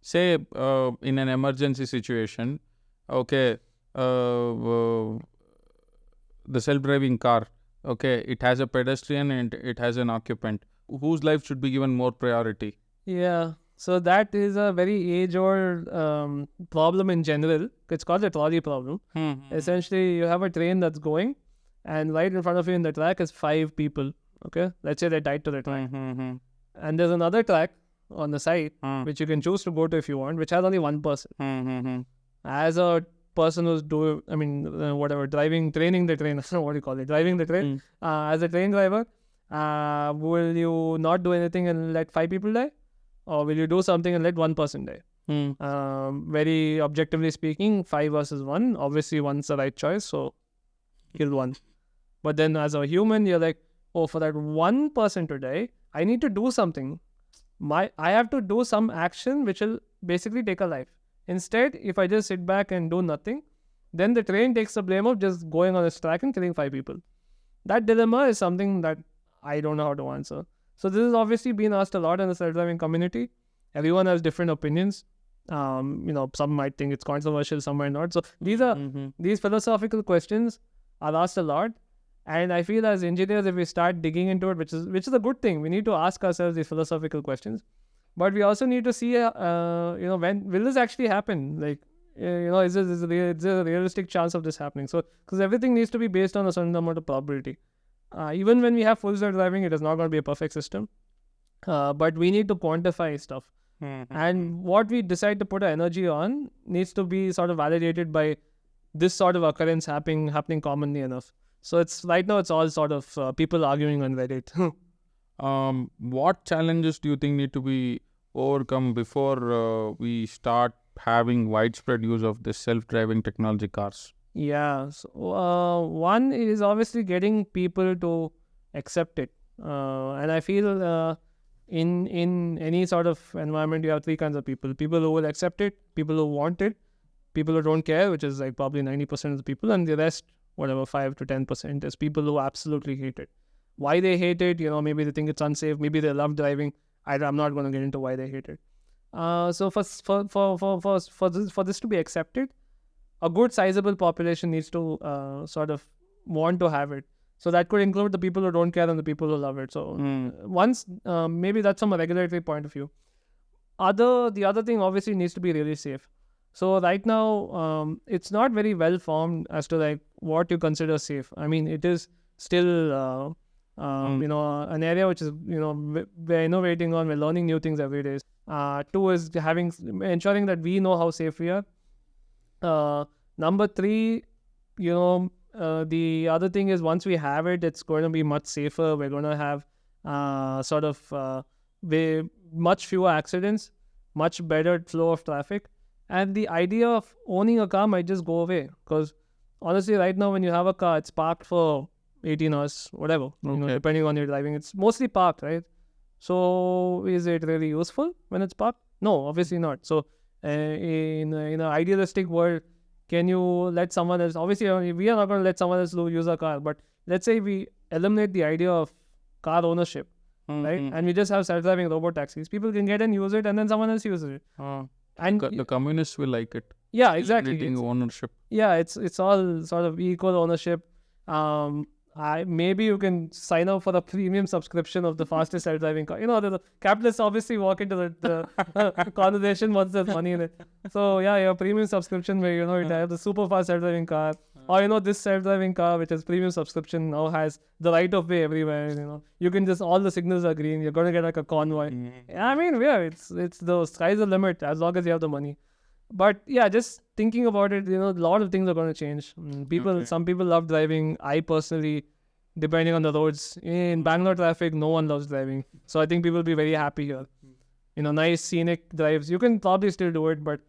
say in an emergency situation, okay, the self-driving car, okay, it has a pedestrian and it has an occupant. Whose life should be given more priority? Yeah. So that is a very age-old problem in general. It's called the trolley problem. Essentially, you have a train that's going, and right in front of you in the track is 5 people. Okay, let's say they're tied to the track, and there's another track on the side which you can choose to go to if you want, which has only one person. As a person who's training the train, I don't know what you call it, driving the train. As a train driver, will you not do anything and let 5 people die? Or will you do something and let one person die? Very objectively speaking, 5 versus 1. Obviously, one's the right choice, so kill one. But then as a human, you're like, oh, for that one person to die, I need to do something. I have to do some action which will basically take a life. Instead, if I just sit back and do nothing, then the train takes the blame of just going on its track and killing 5 people. That dilemma is something that I don't know how to answer. So this has obviously been asked a lot in the self-driving community. Everyone has different opinions. Some might think it's controversial, some might not. So these philosophical questions are asked a lot. And I feel as engineers, if we start digging into it, which is a good thing, we need to ask ourselves these philosophical questions. But we also need to see, when will this actually happen? Like, is there a realistic chance of this happening? So, because everything needs to be based on a certain amount of probability. Even when we have full self-driving, it is not going to be a perfect system. But we need to quantify stuff. And what we decide to put our energy on needs to be sort of validated by this sort of occurrence happening commonly enough. So right now it's all sort of people arguing on Reddit. What challenges do you think need to be overcome before we start having widespread use of this self-driving technology cars? Yeah. So one is obviously getting people to accept it. And I feel in any sort of environment, you have 3 kinds of people. People who will accept it, people who want it, people who don't care, which is like probably 90% of the people, and the rest, whatever, 5 to 10% is people who absolutely hate it. Why they hate it, maybe they think it's unsafe, maybe they love driving. I'm not going to get into why they hate it. So for this to be accepted, a good sizable population needs to sort of want to have it. So that could include the people who don't care and the people who love it. So once, maybe that's from a regulatory point of view. The other thing obviously needs to be really safe. So right now, it's not very well formed as to like what you consider safe. I mean, it is still, an area which is, we're innovating on, we're learning new things every day. 2 is ensuring that we know how safe we are. Number 3, the other thing is once we have it, it's going to be much safer. We're going to have much fewer accidents, much better flow of traffic. And the idea of owning a car might just go away, because honestly, right now when you have a car, it's parked for 18 hours, whatever, depending on your driving. It's mostly parked, right? So is it really useful when it's parked? No, obviously not. So in an idealistic world, can you let someone else? Obviously, we are not going to let someone else use a car. But let's say we eliminate the idea of car ownership, right? And we just have self-driving robot taxis. People can get and use it, and then someone else uses it. And the communists will like it. Yeah, exactly. Ownership. Yeah, it's all sort of equal ownership. Maybe you can sign up for the premium subscription of the fastest self-driving car. The capitalists obviously walk into the conversation once there's money in it. So yeah, your premium subscription where you have the super fast self-driving car, or this self-driving car which is premium subscription now has the right of way everywhere. You can just, all the signals are green. You're going to get like a convoy. I mean, yeah, it's the sky's the limit as long as you have the money. But yeah, just thinking about it, a lot of things are going to change. Some people love driving. I personally, depending on the roads, in Bangalore traffic, no one loves driving. So I think people will be very happy here. Nice scenic drives. You can probably still do it, but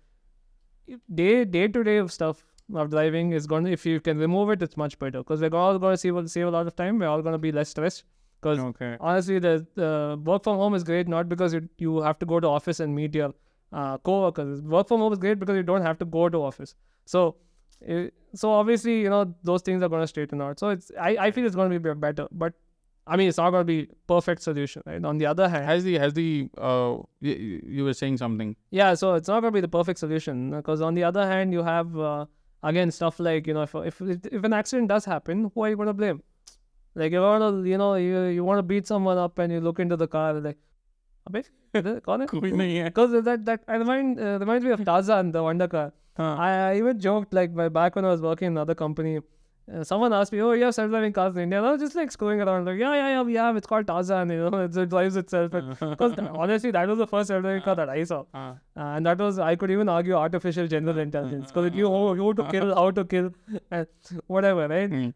day to day of stuff of driving is going to, if you can remove it, it's much better, because we're all going to save a lot of time. We're all going to be less stressed. Because honestly, the work from home is great, not because you have to go to office and meet your co-workers. Work from home is great because you don't have to go to office. So obviously, those things are going to straighten out. So I feel it's going to be better. But I mean, it's not going to be perfect solution, right? On the other hand, you were saying something. yeah, so it's not going to be the perfect solution, because on the other hand, you have again stuff like, if an accident does happen, who are you going to blame? Like, you want to, you want to beat someone up and you look into the car, like, अबे कौन है? कोई नहीं है. Because that reminds me of Tarzan, the Wonder Car. I even joked, like, back when I was working in another company, someone asked me, "Oh, you have self-driving cars in India?" And I was just like screwing around, like, yeah, we have. It's called Tarzan. It drives itself. Because honestly, that was the first self-driving car that I saw, and that was, I could even argue, artificial general intelligence, because it knew who to kill, how to kill, and whatever, right?